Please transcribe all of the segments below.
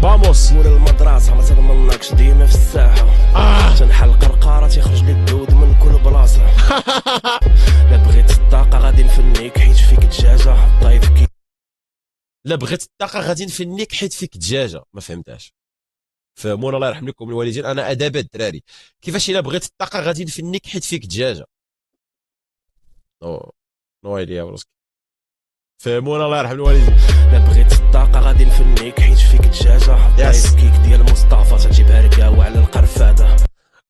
فاموس. مول المدرسة ما تضمنكش ديما في الساحة. تنحل قرقارة تيخرج لي الدود من كل بلاصة. لا بغيت الطاقة غادي نفنيك حيت فيك دجاجة طايف كي. لا بغيت الطاقة غادي نفنيك حيت فيك دجاجة. ما فهمتهاش. فهمونا الله يرحم لكم الوالدين. انا اداب الدراري كيفاش الا بغيت الطاقة غادي نفنيك حيت فيك دجاجة. نو ايديا بروسكي. فهمونا الله يرحم الوالدين. لا بغيت الطاقة غادي نفنيك حيت فيك دجاجة طايف كيك ديال مصطفى تجيبها ركاوة على القرفادة.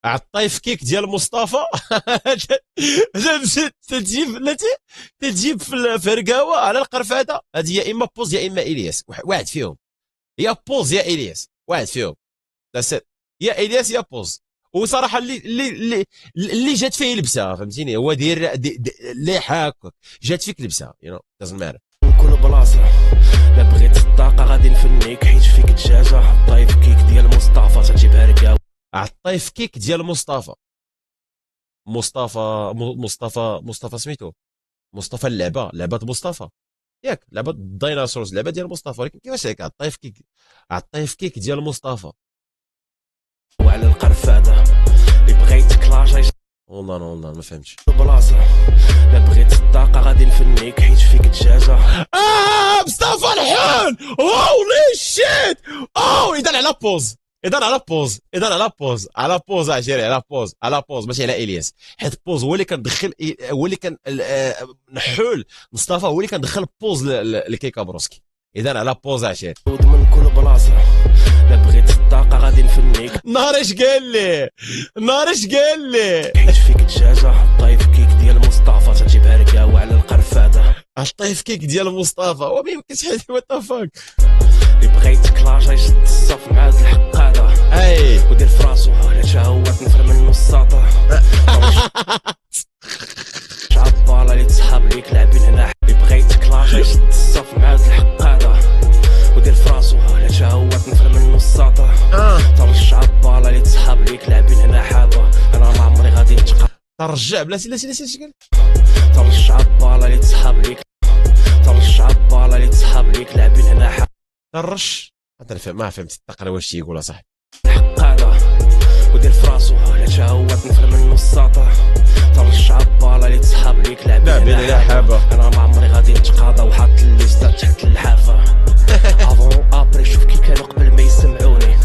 الطايف كيك ديال مصطفى. تجيب في رقاوه على القرفاده. هذه يا اما بوز يا اما الياس. واحد فيهم. يا بوز يا الياس. واحد فيهم. يا الياس يا بوز. وصراحه اللي جات فيه لبسه فهمتيني. هو داير اللي هكاك جات فيك لبسه دازنت ماتر من كل بلاصة. لا بغيت الطاقة غادي نفنيك حيت فيك دجاجة طايف كيك ديال مصطفى تجيبها ركاوة. الطايف كيك ديال مصطفى. مصطفى سميتو مصطفى. لعبه مصطفى ياك. لعبه الديناصورز. لعبه ديال مصطفى. ولكن كيفاش هيك الطايف كيك ديال مصطفى وعلى القرفادة اللي بغيتك لاجا. والله ما فهمتش. بلاصة. لا بغيت الطاقة غادي نفنيك حيت فيك دجاجة. مصطفى الحون. هولي شيت. اذا على بوز عشيري. على بوز ماشي على الياس. حيت بوز هو اللي كندخل. هو اللي كان نحول. مصطفى هو اللي كندخل بوز لكيكا بروسكي. اذا على بوز عشيري. من كل بلاصة. لا بغيت الطاقة غادي نفنيك. نهار اش قال لي حيت فيك دجاجة طايف كيك ديال مصطفى تجيبها ركاوة على القرفادة. الطايف كيك ديال مصطفى. هو ما يمكنش حيت وات ذا فاك. اللي بغيتك لاجا يشد الصف مع هاد الحقادة. ودير فراسو على شهوات نفر منو الساطة. عبالة اللي تسحاب ليك لاعبين هنا. اللي بغيتك لاجا يشد الصف مع هاد الحقادة. ودير فراسو على شهوات نفر منو الساطة. ترجع عبالة اللي تسحاب ليك لاعبين هنا حابة. انا ما عمري غادي نتقى. ترجع بلاتي اش قال. ترجع عبالة اللي تسحاب ليك. لاعبين هنا حابة. ترش. هذا ما فهمت التقرا واش تيقول صاحبي. حقادة ودير فراسو على شهوات نفر منو الساطة. ترجع عبالة اللي تسحاب ليك لاعبين هنا حابة. انا ما عمري غادي نتقاضى وحاط الليستا تحت اللحافة. افون ابري شوف كي كانوا قبل ما يسمعوني.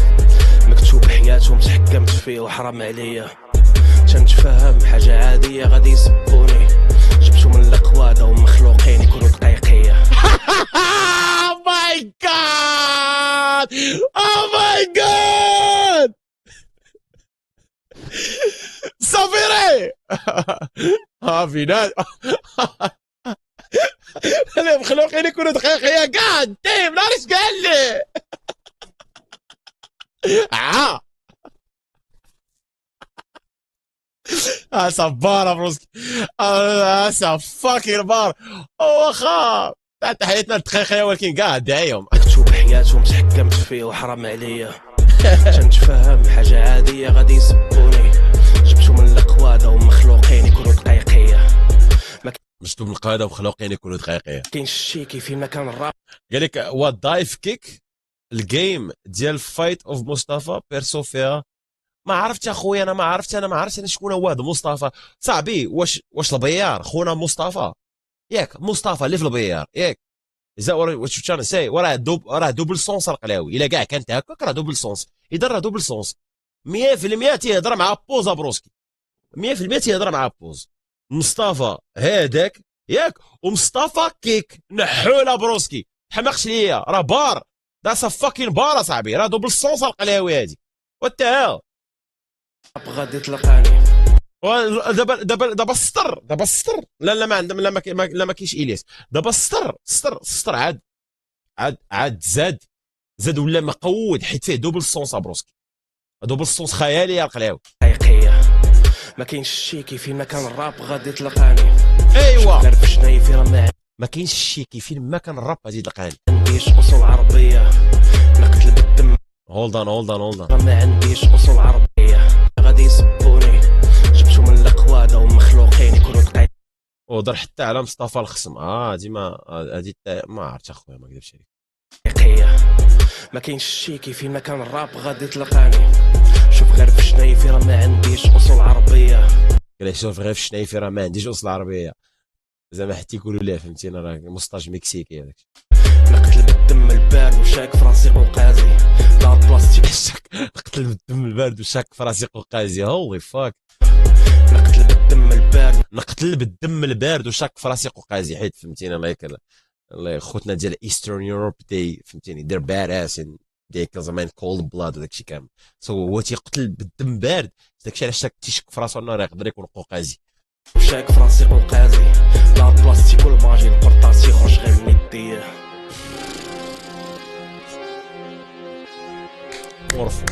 مكتوب حياتهم تحكمت فيه وحرام عليا. تنتفهم حاجة عادية غادي يسبوني. جبتو من القوادة ومخلوقين يكونوا دقيقية. ماي جاد صافيري. فينال. انا مخلوقين يكونوا دقيقية. قاعد ديم نهار اش قال لي. صبارة بروسكي. فاكين بار. واخا تحت حياتنا دقيقية ولكن كاع دايهم. مكتوب حياتهم تحكمت فيه وحرام عليا. تنتفهم حاجة عادية غادي يسبوني. جبتو من القوادة ومخلوقين يكونوا دقيقية. مكتوب من القادة ومخلوقين يكونوا دقيقية. كاين الشيكي فين ما كان الراب. قالك هو دايف كيك. الجيم ديال فايت اوف مصطفى بيرسو فيها. ما عرفت اخويا. انا ما عرفت انا شكون هو هذا مصطفى صاحبي. واش البيار خونا مصطفى ياك. مصطفى اللي في البيار ياك. اذا واش انا ساي راه دوبل سونس القلاوي. الا كاع كانت هكاك راه دوبل سونس. اذا راه دوبل سونس 100% تيهضر مع بوز بروسكي. 100% تيهضر مع بوز. مصطفى هذاك ياك. ومصطفى كيك نحوله بروسكي. حماقش ليا راه بار. داس فاكين بار اصاحبي. راه دوبل سونس القلاوي هادي. وات ذا غادي تلقاني. دابا السطر. لا ما عندهم. لا ما كاينش الياس. دابا السطر عاد زاد ولا مقود حيت فيه دوبل سونس بروسكي. دوبل سونس خيالي يا القلاوي. حقيقية ما كاينش الشيكي فين ما كان الراب غادي تلقاني. ايوا درفشناي في راه ما كاينش الشيكي فين ما كان الراب غادي تلقاني. عنديش اصول عربية نقتل بالدم. هولد اون. ما عنديش اصول عربية غادي يسبوني. جبتو من القوادة ومخلوقين يكونوا دقيقية. ودر حتى على مصطفى الخصم. ديما هادي ما عرفتش اخويا ما نكذبش عليك. ما كاينش شيكي فين ما كان الراب غادي تلقاني. شوف غير في شنايفي راه ما عنديش اصول عربيه. قال شوف غير في شنايفي راه ما عنديش اصل عربيه، زعما حتى يقولوا ليه فهمتينا راه مستاج مكسيكي هذاك. نقتل بالدم البارد وشاك فراسي قوقازي دار بلاستيك. نقتل بالدم البارد وشاك فراسي قوقازي. هولي فاك. نقتل بالدم البارد. نقتل بالدم البارد وشاك فراسي قوقازي، حيت فهمتينا الله يكرم الله خوتنا ديال ايسترن يوروب دي فهمتيني دير بارس ديك زعما كولد بلاد وداكشي كامل. سو هو تيقتل بالدم بارد، داكشي علاش تيشك في راسو انه راه يقدر يكون قوقازي. وشاك فراسي قوقازي دار بلاستيك والماجي القرطاسي خرج غير نديه. مورفو